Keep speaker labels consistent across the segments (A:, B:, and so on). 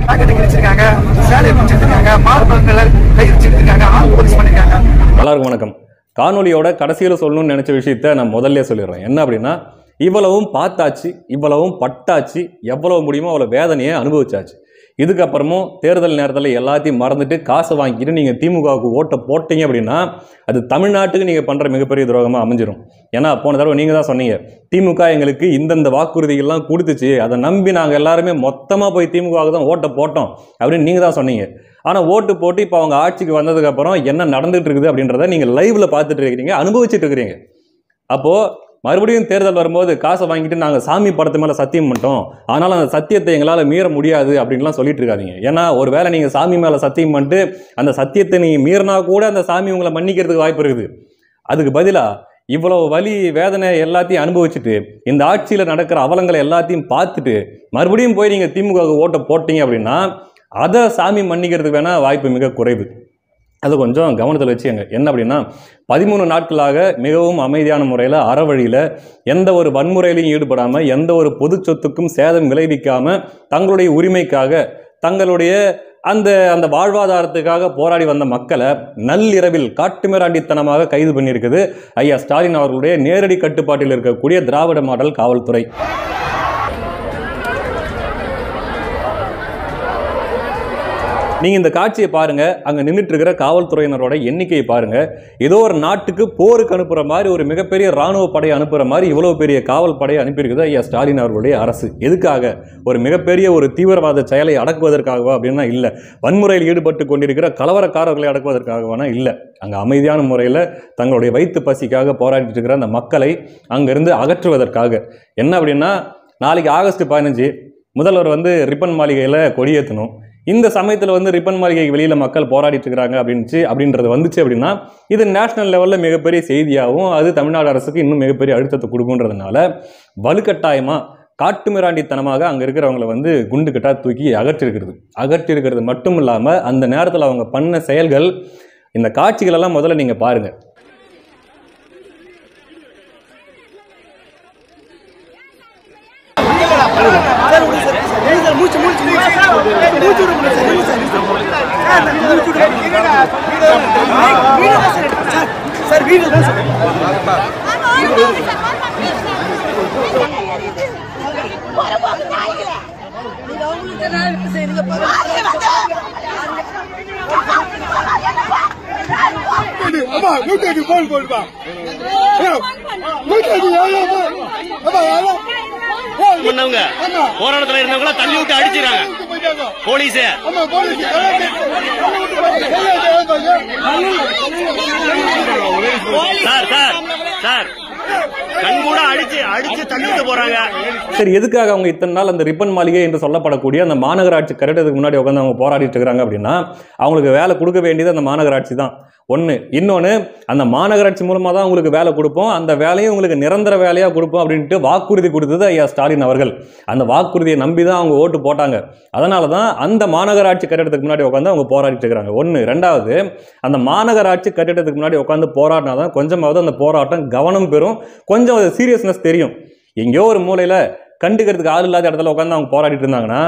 A: பாக்கெட்டை கிழிச்சிருக்காங்க, சேலையை பிடிச்சிருக்காங்க, மார்பகங்களை கையெழுச்சிருக்காங்க, ஆள் போலீஸ் பண்ணிருக்காங்க.
B: எல்லாருக்கும் வணக்கம். காணொலியோட கடைசியில் சொல்லணும்னு நினைச்ச விஷயத்த நான் முதல்ல சொல்லிடுறேன். என்ன அப்படின்னா, இவ்வளவும் பார்த்தாச்சு, இவ்வளவும் பட்டாச்சு, எவ்வளவு முடியுமோ அவ்வளோ வேதனையை அனுபவிச்சாச்சு. இதுக்கப்புறமும் தேர்தல் நேரத்தில் எல்லாத்தையும் மறந்துட்டு காசை வாங்கிட்டு நீங்கள் திமுகவுக்கு ஓட்டை போட்டீங்க அப்படின்னா அது தமிழ்நாட்டுக்கு நீங்கள் பண்ணுற மிகப்பெரிய துரோகமாக அமைஞ்சிடும். ஏன்னா போன தடவை நீங்கள் தான் சொன்னீங்க, திமுக எங்களுக்கு இந்தந்த வாக்குறுதிகள்லாம் கொடுத்துச்சு, அதை நம்பி நாங்கள் எல்லாருமே மொத்தமாக போய் திமுகவுக்கு தான் ஓட்டை போட்டோம் அப்படின்னு நீங்கள் தான் சொன்னீங்க. ஆனால் ஓட்டு போட்டு இப்போ அவங்க ஆட்சிக்கு வந்ததுக்கப்புறம் என்ன நடந்துகிட்டு இருக்குது அப்படின்றத நீங்கள் லைவில் பார்த்துட்டு இருக்கிறீங்க, அனுபவிச்சுட்டு இருக்கிறீங்க. அப்போது மறுபடியும் தேர்தல் வரும்போது காசை வாங்கிட்டு நாங்கள் சாமி படத்து மேலே சத்தியம் பண்ணிட்டோம், அதனால் அந்த சத்தியத்தை எங்களால் மீற முடியாது அப்படின்லாம் சொல்லிட்டு இருக்காதீங்க. ஏன்னா ஒரு வேளை நீங்கள் சாமி மேலே சத்தியம் பண்ணிட்டு அந்த சத்தியத்தை நீங்கள் மீறினா கூட அந்த சாமி உங்களை மன்னிக்கிறதுக்கு வாய்ப்பு இருக்குது. அதுக்கு பதிலாக இவ்வளோ வலி வேதனை எல்லாத்தையும் அனுபவிச்சுட்டு இந்த ஆட்சியில் நடக்கிற அவலங்களை எல்லாத்தையும் பார்த்துட்டு மறுபடியும் போய் நீங்கள் திமுகவுக்கு ஓட்டை போட்டீங்க அப்படின்னா அதை சாமி மன்னிக்கிறதுக்கு வேணால் வாய்ப்பு மிக குறைவு. அது கொஞ்சம் கவனத்தில் வச்சுங்க. என்ன அப்படின்னா 13 நாட்களாக மிகவும் அமைதியான முறையில் அறவழியில் எந்த ஒரு வன்முறையிலையும் ஈடுபடாமல் எந்த ஒரு பொது சொத்துக்கும் சேதம் விளைவிக்காமல் தங்களுடைய உரிமைக்காக தங்களுடைய அந்த வாழ்வாதாரத்துக்காக போராடி வந்த மக்களை நள்ளிரவில் காட்டுமிராண்டித்தனமாக கைது பண்ணியிருக்குது ஐயா ஸ்டாலின் அவர்களுடைய நேரடி கட்டுப்பாட்டில் இருக்கக்கூடிய திராவிட மாடல் காவல்துறை. நீங்கள் இந்த காட்சியை பாருங்கள், அங்கே நின்றுட்டு இருக்கிற காவல்துறையினரோட எண்ணிக்கையை பாருங்கள். ஏதோ ஒரு நாட்டுக்கு போருக்கு அனுப்புகிற மாதிரி ஒரு மிகப்பெரிய இராணுவ படையை அனுப்புகிற மாதிரி இவ்வளோ பெரிய காவல் படையை அனுப்பியிருக்குது ஐயா ஸ்டாலின் அவர்களுடைய அரசு. எதுக்காக? ஒரு மிகப்பெரிய ஒரு தீவிரவாத செயலை அடக்குவதற்காகவா அப்படின்னா இல்லை, வன்முறையில் ஈடுபட்டு கொண்டிருக்கிற கலவரக்காரர்களை அடக்குவதற்காகவானா இல்லை. அங்கே அமைதியான முறையில் தங்களுடைய வயிற்று பசிக்காக போராடிட்டு இருக்கிற அந்த மக்களை அங்கேருந்து அகற்றுவதற்காக. என்ன அப்படின்னா, நாளைக்கு ஆகஸ்ட் 15 முதல்வர் ரிப்பன் மாளிகையில் கொடியேற்றணும். இந்த சமயத்தில் ரிப்பன் மாளிகைக்கு வெளியில் மக்கள் போராடிட்டு இருக்கிறாங்க அப்படின்றது வந்துச்சு அப்படின்னா இது நேஷனல் லெவலில் மிகப்பெரிய செய்தியாகவும் அது தமிழ்நாடு அரசுக்கு இன்னும் மிகப்பெரிய அழுத்தத்தை கொடுக்குன்றதுனால வலுக்கட்டாயமாக காட்டுமிராண்டித்தனமாக அங்கே இருக்கிறவங்களை குண்டு கட்டா தூக்கி அகற்றிருக்கிறது மட்டும் இல்லாமல் அந்த நேரத்தில் அவங்க பண்ண செயல்கள், இந்த காட்சிகளெல்லாம் முதல்ல நீங்கள் பாருங்கள்.
C: போராட்டத்தில் இருந்தவங்கள தள்ளி விட்டு அடிச்சிருக்காங்க போலீஸ்.
B: சரி, எதுக்காக அவங்க இத்தனை நாள் அந்த ரிப்பன் மாளிகை என்று சொல்லப்படக்கூடிய அந்த மாநகராட்சி கட்டிடத்துக்கு முன்னாடி உட்காந்து அவங்க போராடிட்டு இருக்கிறாங்க அப்படின்னா அவங்களுக்கு வேலை கொடுக்க வேண்டியது அந்த மாநகராட்சி தான் ஒன்று. இன்னொன்று, அந்த மாநகராட்சி மூலமாக தான் உங்களுக்கு வேலை கொடுப்போம், அந்த வேலையும் உங்களுக்கு நிரந்தர வேலையாக கொடுப்போம் அப்படின்ட்டு வாக்குறுதி கொடுத்தது ஐயா ஸ்டாலின் அவர்கள். அந்த வாக்குறுதியை நம்பி தான் அவங்க ஓட்டு போட்டாங்க. அதனால தான் அந்த மாநகராட்சி கட்டிடத்துக்கு முன்னாடி உட்காந்து அவங்க போராடிட்டு இருக்கிறாங்க. ஒன்று. ரெண்டாவது, அந்த மாநகராட்சி கட்டிடத்துக்கு முன்னாடி உட்காந்து போராடினா தான் கொஞ்சமாவது அந்த போராட்டம் கவனம் பெறும், கொஞ்சம் சீரியஸ்னஸ் தெரியும். எங்கேயோ ஒரு மூலையில் கண்டுக்கிறதுக்கு ஆள் இல்லாத இடத்துல உட்காந்து அவங்க போராடிட்டு இருந்தாங்கன்னா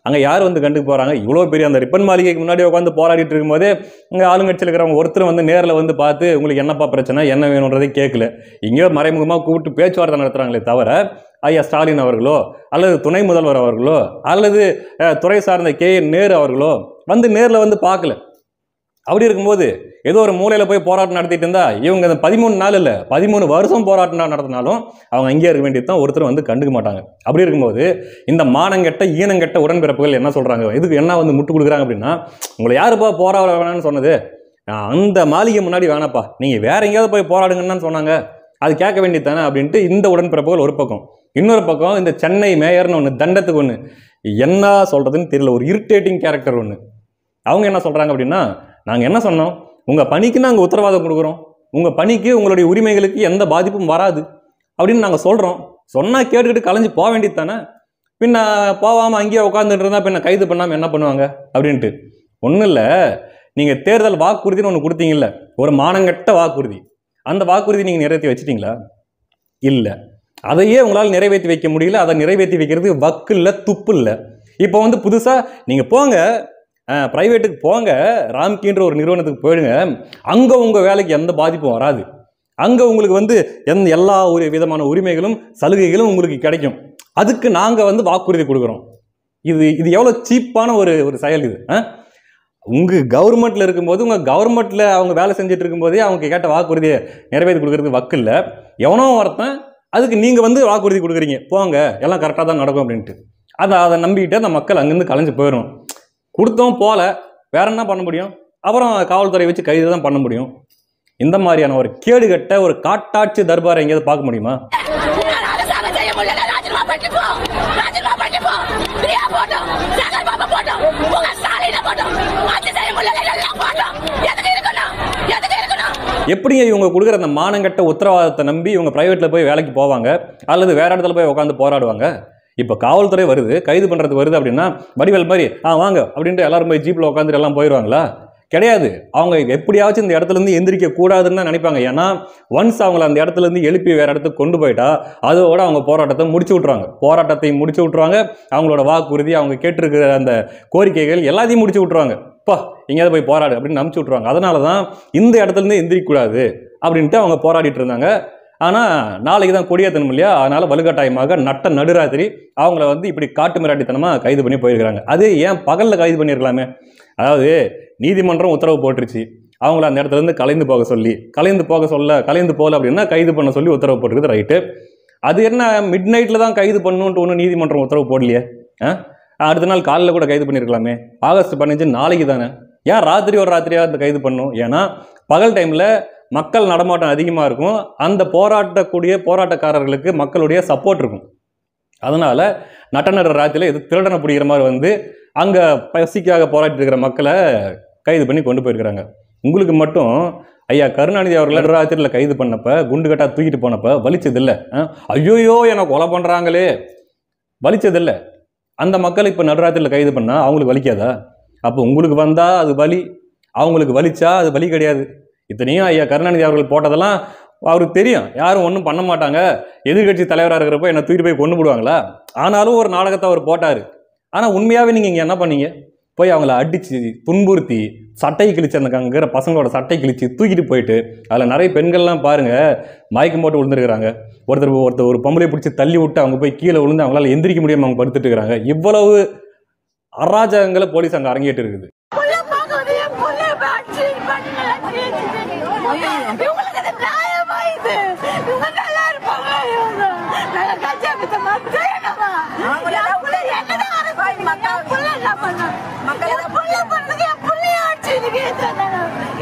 B: அங்கே யார் கண்டுக்கு போகிறாங்க? இவ்வளோ பெரிய அந்த ரிப்பன் மாளிகைக்கு முன்னாடி உட்காந்து போராடிட்டு இருக்கும்போதே இங்கே ஆளுங்கட்சியில் இருக்கிறவங்க ஒருத்தர் நேரில் பார்த்து உங்களுக்கு என்னப்பா பிரச்சனை, என்ன வேணுன்றதை கேட்கல. இங்கேயோ மறைமுகமாக கூப்பிட்டு பேச்சுவார்த்தை நடத்துகிறாங்களே தவிர ஐயா ஸ்டாலின் அவர்களோ அல்லது துணை முதல்வர் அவர்களோ அல்லது துறை சார்ந்த நேரு அவர்களோ நேரில் பார்க்கல. அப்படி இருக்கும்போது ஏதோ ஒரு மூலையில் போய் போராட்டம் நடத்திட்டு இருந்தா இவங்க 13 நாள் இல்லை 13 வருஷம் போராட்டம் நடத்தினாலும் அவங்க அங்கேயே இருக்க வேண்டியது தான், ஒருத்தர் கண்டுக்க மாட்டாங்க. அப்படி இருக்கும்போது இந்த மானங்கெட்ட ஈனங்கெட்ட உடன்பிறப்புகள் என்ன சொல்றாங்க, இதுக்கு என்ன முட்டு கொடுக்குறாங்க அப்படின்னா, உங்களை யாருப்பா போராட வேணான்னு சொன்னது? அந்த மாளிகை முன்னாடி வேணாப்பா, நீங்க வேற எங்கேயாவது போய் போராடுங்கன்னு சொன்னாங்க, அது கேட்க வேண்டியது தானே அப்படின்ட்டு இந்த உடன்பிறப்புகள் ஒரு பக்கம். இன்னொரு பக்கம் இந்த சென்னை மேயர்னு ஒன்று, தண்டத்துக்கு ஒன்று, என்ன சொல்றதுன்னு தெரியல, ஒரு இரிட்டேட்டிங் கேரக்டர் ஒன்று. அவங்க என்ன சொல்றாங்க அப்படின்னா, நாங்கள் என்ன சொன்னோம், உங்கள் பணிக்கு நாங்கள் உத்தரவாதம் கொடுக்குறோம், உங்கள் பணிக்கு உங்களுடைய உரிமைகளுக்கு எந்த பாதிப்பும் வராது அப்படின்னு நாங்கள் சொல்கிறோம். சொன்னால் கேட்டுக்கிட்டு கலைஞ்சு போக வேண்டியது தானே, பின்ன போகாமல் அங்கேயே உட்காந்துட்டு இருந்தால் பின்ன கைது பண்ணாமல் என்ன பண்ணுவாங்க அப்படின்ட்டு. ஒன்றும் இல்லை, நீங்கள் தேர்தல் வாக்குறுதின்னு ஒன்று கொடுத்தீங்கல்ல, ஒரு மானங்கட்ட வாக்குறுதி, அந்த வாக்குறுதி நீங்கள் நிறைவேற்றி வச்சிட்டிங்களா? இல்லை. அதையே உங்களால் நிறைவேற்றி வைக்க முடியல. அதை நிறைவேற்றி வைக்கிறது வக்கு இல்லை, துப்பு இல்லை. இப்போ வந்து புதுசாக நீங்கள் போங்க, ப்ரைவேட்டுக்கு போங்க, ராம்கின்ற ஒரு நிறுவனத்துக்கு போயிடுங்க, அங்கே உங்கள் வேலைக்கு எந்த பாதிப்பும் வராது. அங்கே உங்களுக்கு வந்து எல்லா ஒரு விதமான உரிமைகளும் சலுகைகளும் உங்களுக்கு கிடைக்கும். அதுக்கு நாங்கள் வந்து வாக்குறுதி கொடுக்குறோம். இது எவ்வளோ சீப்பான ஒரு செயல் இது. உங்கள் கவர்மெண்ட்டில் இருக்கும்போது உங்கள் கவர்மெண்ட்டில் அவங்க வேலை செஞ்சுட்டு இருக்கும்போதே அவங்க கேட்ட வாக்குறுதியை நிறைவேற்றி கொடுக்குறதுக்கு வக்கு இல்லை. எவனோ ஒருத்தன் அதுக்கு நீங்கள் வந்து வாக்குறுதி கொடுக்குறீங்க, போங்க எல்லாம் கரெக்டாக தான் நடக்கும் அப்படின்ட்டு. அதை நம்பிக்கிட்டு அந்த மக்கள் அங்கேருந்து கலைஞ்சு போயிடும். கொடுத்தோம் போல வேற என்ன பண்ண முடியும்? அப்புறம் காவல்துறை வச்சு கைது தான் பண்ண முடியும். இந்த மாதிரியான ஒரு கேடுகட்ட ஒரு காட்டாட்சி தர்பாரை எங்கேயாவது பார்க்க முடியுமா? எப்படிங்க இவங்க கொடுக்குற அந்த மானங்கட்ட உத்தரவாதத்தை நம்பி இவங்க பிரைவேட்ல போய் வேலைக்கு போவாங்க, அல்லது வேற இடத்துல போய் உட்காந்து போராடுவாங்க? இப்போ காவல்துறை வருது, கைது பண்ணுறது வருது அப்படின்னா வடிவேல் மாதிரி வாங்க அப்படின்ட்டு எல்லாரும் போய் ஜீப்பில் உட்காந்துட்டு எல்லாம் போயிடுவாங்களா? கிடையாது. அவங்க எப்படியாச்சும் இந்த இடத்துல இருந்து எந்திரிக்க கூடாதுன்னு தான் நினைப்பாங்க. ஏன்னா ஒன்ஸ் அவங்கள அந்த இடத்துல இருந்து எழுப்பி வேற இடத்துக்கு கொண்டு போயிட்டா அதோட அவங்க போராட்டத்தை முடிச்சு விட்ருவாங்க. அவங்களோட வாக்குறுதி, அவங்க கேட்டிருக்கிற அந்த கோரிக்கைகள் எல்லாத்தையும் முடிச்சு விட்ருவாங்க. எங்கேயாவது போய் போராடு அப்படின்னு நம்பிச்சு விட்ருவாங்க. அதனால தான் இந்த இடத்துல இருந்து எந்திரிக்கக்கூடாது அப்படின்ட்டு அவங்க போராடிட்டு இருந்தாங்க. ஆனால் நாளைக்கு தான் கொடியேற்றணும் இல்லையா? அதனால வலுக்கட்டாயமாக நட்ட நடுராத்திரி அவங்கள வந்து இப்படி காட்டு மிராட்டித்தனமாக கைது பண்ணி போயிருக்கிறாங்க. அது ஏன் பகலில் கைது பண்ணியிருக்கலாமே? அதாவது நீதிமன்றம் உத்தரவு போட்டுருச்சு, அவங்கள அந்த இடத்துல இருந்து கலைந்து போகல அப்படின்னா கைது பண்ண சொல்லி உத்தரவு போட்டுருக்குது, ரைட்டு. அது என்ன மிட் நைட்டில் தான் கைது பண்ணணுன்ட்டு ஒன்றும் நீதிமன்றம் உத்தரவு போடலையே. அடுத்த நாள் காலையில் கூட கைது பண்ணியிருக்கலாமே. ஆகஸ்ட் 15 நாளைக்கு தானே, ஏன் ராத்திரியாக அந்த கைது பண்ணணும்? ஏன்னா பகல் டைமில் மக்கள் நடமாட்டம் அதிகமாக இருக்கும், அந்த போராட்டக்காரர்களுக்கு மக்களுடைய சப்போர்ட் இருக்கும். அதனால நட்ட ராத்திரியில் இது திருடனை பிடிக்கிற மாதிரி வந்து அங்கே பசிக்காக போராடிட்டு இருக்கிற மக்களை கைது பண்ணி கொண்டு போயிருக்கிறாங்க. உங்களுக்கு மட்டும் ஐயா கருணாநிதி அவர்கள் ராத்திரியில் கைது பண்ணப்ப, குண்டு கட்டா தூக்கிட்டு போனப்ப வலிச்சதில்லை? ஐயோயோ என்னை கொலை பண்ணுறாங்களே, வலிச்சதில்லை? அந்த மக்கள் இப்போ நடுராத்திரியில் கைது பண்ணால் அவங்களுக்கு வலிக்காதா? அப்போ உங்களுக்கு வந்தால் அது வலி, அவங்களுக்கு வலிச்சா அது வலி கிடையாது. இத்தனையும் ஐயா கருணாநிதி அவர்கள் போட்டதெல்லாம் அவருக்கு தெரியும், யாரும் ஒன்றும் பண்ண மாட்டாங்க, எதிர்கட்சி தலைவராக இருக்கிறப்போ என்னை தூக்கிட்டு போய் கொண்டு போடுவாங்களா? ஆனாலும் ஒரு நாடகத்தை அவர் போட்டார். ஆனால் உண்மையாகவே நீங்கள் இங்கே என்ன பண்ணீங்க? போய் அவங்கள அடித்து துன்புறுத்தி சட்டை கிழிச்சு, அந்த அங்கே பசங்களோட சட்டை கிழிச்சு தூக்கிட்டு போயிட்டு, அதில் நிறைய பெண்கள்லாம் பாருங்கள் மயக்கம் போட்டு விழுந்துருக்கிறாங்க. ஒருத்தர் ஒரு பொம்பளை பிடிச்சி தள்ளி விட்டு அவங்க போய் கீழே விழுந்து அவங்களால எந்திரிக்க முடியாமல் அவங்க படுத்துட்டு இருக்கிறாங்க. இவ்வளவு அராஜகங்களை போலீஸ் அங்கே அரங்கேட்டு இருக்குது.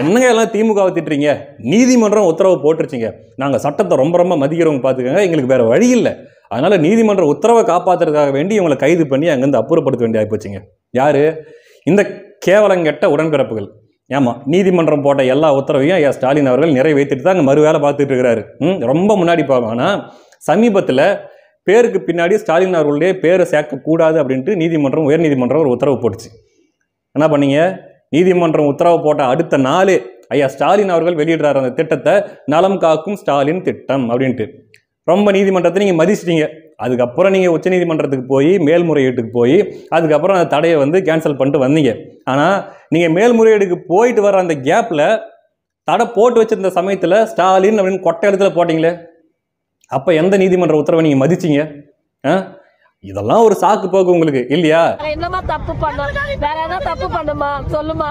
B: என்னங்க எல்லாம் திமுகவை திட்டுறீங்க? நீதிமன்றம் உத்தரவு போட்டுருச்சுங்க, நாங்கள் சட்டத்தை ரொம்ப மதிக்கிறவங்க பார்த்துக்கோங்க, எங்களுக்கு வேற வழி இல்லை, அதனால நீதிமன்ற உத்தரவை காப்பாற்றுறதுக்காக வேண்டி இவங்களை கைது பண்ணி அங்கேருந்து அப்புறப்படுத்த வேண்டிய ஆகிப்போச்சுங்க. யாரு? இந்த கேவலங்கெட்ட உடன்பிறப்புகள். ஆமாம், நீதிமன்றம் போட்ட எல்லா உத்தரவையும் ஐயா ஸ்டாலின் அவர்கள் நிறைவேற்றிட்டு தான் அங்கே மறு வேலை பார்த்துட்டு இருக்கிறாரு. ரொம்ப முன்னாடி பார்ப்போம். ஆனால் சமீபத்தில் பேருக்கு பின்னாடி ஸ்டாலின் அவர்களுடைய பேரை சேர்க்கக்கூடாது அப்படின்ட்டு உயர்நீதிமன்றம் ஒரு உத்தரவு போட்டுச்சு. என்ன பண்ணீங்க? நீதிமன்றம் உத்தரவு போட்ட அடுத்த நாள் ஐயா ஸ்டாலின் அவர்கள் வெளியிடுறாரு அந்த திட்டத்தை, நலம் காக்கும் ஸ்டாலின் திட்டம் அப்படின்ட்டு. ரொம்ப நீதிமன்றத்தை நீங்கள் மதிச்சிட்டீங்க. அதுக்கப்புறம் நீங்கள் உச்சநீதிமன்றத்துக்கு போய் மேல்முறையீட்டுக்கு போய் அதுக்கப்புறம் அந்த தடையை வந்து கேன்சல் பண்ணிட்டு வந்தீங்க. ஆனால் நீங்கள் மேல்முறையீடுக்கு போயிட்டு வர அந்த கேப்பில் தடை போட்டு வச்சிருந்த சமயத்தில் ஸ்டாலின் அப்படின்னு கொட்டை எழுத்துல போட்டிங்களே, அப்போ எந்த நீதிமன்ற உத்தரவை நீங்கள் மதிச்சிங்க? இதெல்லாம் ஒரு சாக்கு போக்கு உங்களுக்கு இல்லையா?
D: என்னமா தப்பு பண்ண, வேற ஏதாவது தப்பு பண்ணுமா சொல்லுமா?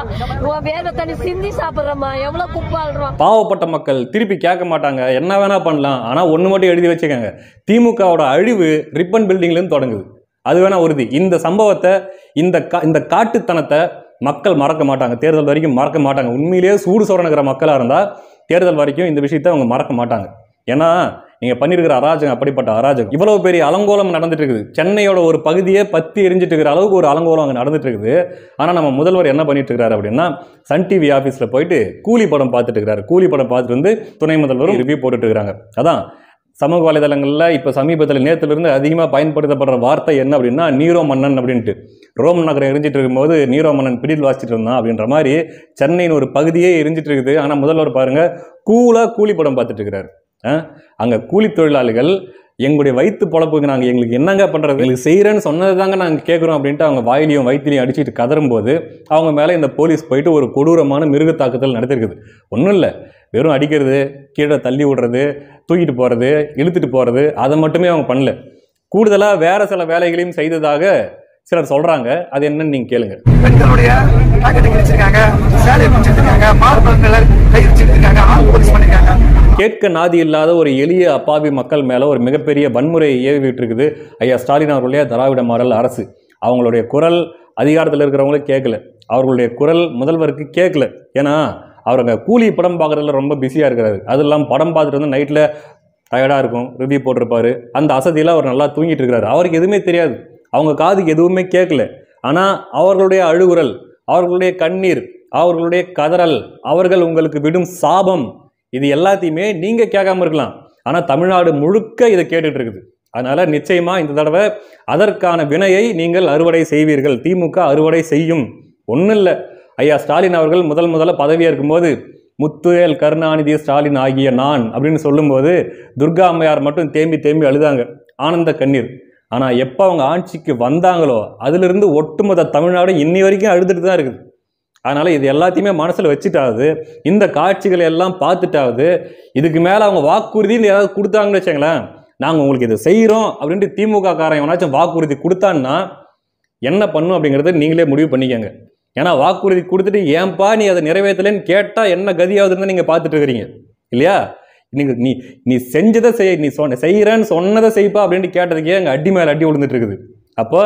D: வேத தண்ணி சிந்தி சாப்பிடுறோமா? எவ்வளவு குப்பாடுறோம்?
B: பாவப்பட்ட மக்கள் திருப்பி கேட்க மாட்டாங்க, என்ன வேணா பண்ணலாம். ஆனா ஒண்ணு மட்டும் எழுதி வச்சுக்கோங்க, திமுகவோட அழிவு ரிப்பன் பில்டிங்ல இருந்து தொடங்குது. அது வேணா உறுதி. இந்த சம்பவத்தை, இந்த காட்டுத்தனத்தை மக்கள் மறக்க மாட்டாங்க, தேர்தல் வரைக்கும் மறக்க மாட்டாங்க. உண்மையிலேயே சூடு சொரணுகிற மக்களா இருந்தா தேர்தல் வரைக்கும் இந்த விஷயத்தை அவங்க மறக்க மாட்டாங்க. ஏன்னா நீங்க பண்ணிருக்கிற அராஜகம் அப்படிப்பட்ட அராஜகம். இவ்வளவு பெரிய அலங்கோலம் நடந்துட்டு இருக்குது. சென்னையோட ஒரு பகுதியே பத்தி எரிஞ்சிட்டு இருக்கிற அளவுக்கு ஒரு அலங்கோலம் அங்கே நடந்துட்டு இருக்குது. ஆனா நம்ம முதல்வர் என்ன பண்ணிட்டு இருக்காரு அப்படின்னா, சன் டிவி ஆஃபீஸ்ல போயிட்டு கூலி படம் பார்த்துட்டு இருக்கிறாரு. கூலி படம் பார்த்துட்டு வந்து துணை முதல்வரும் ரிவ்யூ போட்டுட்டு இருக்கிறாங்க. அதான் சமூக வலைதளங்களில் இப்போ சமீபத்தில் நேரத்திலிருந்து அதிகமாக பயன்படுத்தப்படுற வார்த்தை என்ன அப்படின்னா, நீரோ மன்னன் அப்படின்ட்டு. ரோம் நகரம் எரிஞ்சிட்டு இருக்கும்போது நீரோ மன்னன் பிடில் வாசிச்சுட்டு இருந்தான் அப்படின்ற மாதிரி சென்னையின் ஒரு பகுதியே எரிஞ்சிட்டு இருக்குது. ஆனால் முதல்வர் பாருங்க கூலி படம் பார்த்துட்டு இருக்கிறாரு. அங்கே கூலி தொழிலாளிகள் எங்களுடைய வயிற்று பொழப்புக்கு நாங்கள் எங்களுக்கு என்னங்க பண்ணுறது, எங்களுக்கு செய்கிறேன்னு சொன்னது தாங்க நாங்கள் கேட்குறோம் அப்படின்ட்டு அவங்க வாயிலையும் வயிற்றுலையும் அடிச்சுட்டு கதறும்போது அவங்க மேலே இந்த போலீஸ் போயிட்டு ஒரு கொடூரமான மிருக தாக்குதல் நடத்திருக்குது. ஒன்றும் இல்லை, வெறும் அடிக்கிறது, கீழே தள்ளி விடுறது, தூக்கிட்டு போகிறது, இழுத்துட்டு போகிறது, அதை மட்டுமே அவங்க பண்ணல. கூடுதலாக வேற சில வேலைகளையும் செய்ததாக சிலர் சொல்றாங்க. அது என்னன்னு நீங்க கேளுங்க.
A: பெண்களுடைய பாக்கெட்டை கிழிச்சிருக்காங்க, சேலையை பிடிச்சிருக்காங்க, மார்பகங்களை கை வச்சிருக்காங்க, போலீஸ் பண்ணிருக்காங்க.
B: கேட்க நாதி இல்லாத ஒரு எளிய அப்பாவி மக்கள் மேல ஒரு மிகப்பெரிய வன்முறையை ஏவிட்டு இருக்குது ஐயா ஸ்டாலின் அவர்களுடைய திராவிட மாடல் அரசு. அவங்களுடைய குரல் அதிகாரத்தில் இருக்கிறவங்களே கேட்கல, அவர்களுடைய குரல் முதல்வருக்கு கேட்கல. ஏன்னா அவர் அங்கே கூலி படம் பார்க்குறதுல ரொம்ப பிஸியாக இருக்கிறாரு. அது இல்லாமல் படம் பார்த்துட்டு வந்து நைட்டில் டயர்டாக இருக்கும், ரிவ்யூ போட்டிருப்பாரு, அந்த அசதியில் அவர் நல்லா தூங்கிட்டு இருக்கிறாரு. அவருக்கு எதுவுமே தெரியாது, அவங்க காதுக்கு எதுவுமே கேட்கல. ஆனால் அவர்களுடைய அழுகுரல், அவர்களுடைய கண்ணீர், அவர்களுடைய கதறல், அவர்கள் உங்களுக்கு விடும் சாபம், இது எல்லாத்தையுமே நீங்க கேட்காம இருக்கலாம், ஆனால் தமிழ்நாடு முழுக்க இதை கேட்டுட்டு இருக்குது. அதனால நிச்சயமா இந்த தடவை அதற்கான வினையை நீங்கள் அறுவடை செய்வீர்கள். திமுக அறுவடை செய்யும். ஒன்றும் இல்லை, ஐயா ஸ்டாலின் அவர்கள் முதல்ல பதவியாக இருக்கும்போது முத்துவேல் கருணாநிதி ஸ்டாலின் ஆகிய நான் அப்படின்னு சொல்லும்போது துர்கா அம்மையார் மட்டும் தேம்பி அழுதாங்க, ஆனந்த கண்ணீர். ஆனால் எப்போ அவங்க ஆட்சிக்கு வந்தாங்களோ அதிலிருந்து ஒட்டுமொத்த தமிழ்நாடு இன்னி வரைக்கும் அழுதுட்டு தான் இருக்குது. அதனால் இது எல்லாத்தையுமே மனசில் வச்சுட்டாவது, இந்த காட்சிகளை எல்லாம் பார்த்துட்டாவது, இதுக்கு மேலே அவங்க வாக்குறுதின்னு ஏதாவது கொடுத்தாங்கன்னு வச்சுங்களேன், நாங்கள் உங்களுக்கு இதை செய்கிறோம் அப்படின்ட்டு திமுக காரன் எவனாச்சும் வாக்குறுதி கொடுத்தான்னா என்ன பண்ணும் அப்படிங்கிறத நீங்களே முடிவு பண்ணிக்கங்க. ஏன்னா வாக்குறுதி கொடுத்துட்டு ஏன்பா நீ அதை நிறைவேற்றலைன்னு கேட்டால் என்ன கதியாகுதுன்னு நீங்கள் பார்த்துட்டு இருக்கிறீங்க இல்லையா? நீ செஞ்சதை செய், நீ செய்கிறேன்னு சொன்னதை செய்ப்பா அப்படின்ட்டு கேட்டதுக்கே அங்கே அடி மேலே அடி விழுந்துட்டு இருக்குது. அப்போ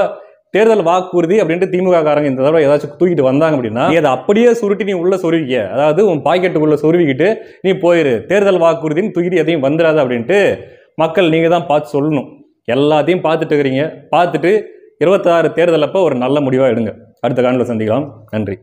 B: தேர்தல் வாக்குறுதி அப்படின்ட்டு திமுக காரங்க இந்த தடவை ஏதாச்சும் தூக்கிட்டு வந்தாங்க அப்படின்னா அதை அப்படியே சுருட்டி நீ உள்ள சொருவிக்க, அதாவது உன் பாக்கெட்டுக்குள்ள சொருவிக்கிட்டு நீ போயிரு, தேர்தல் வாக்குறுதின்னு தூக்கிட்டு எதையும் வந்துடாது அப்படின்ட்டு மக்கள் நீங்கள் தான் பார்த்து சொல்லணும். எல்லாத்தையும் பார்த்துட்டு இருக்கிறீங்க. பார்த்துட்டு 26 தேர்தல் அப்போ ஒரு நல்ல முடிவாக எடுங்க. அடுத்த காணொளியில் சந்திக்கலாம். நன்றி.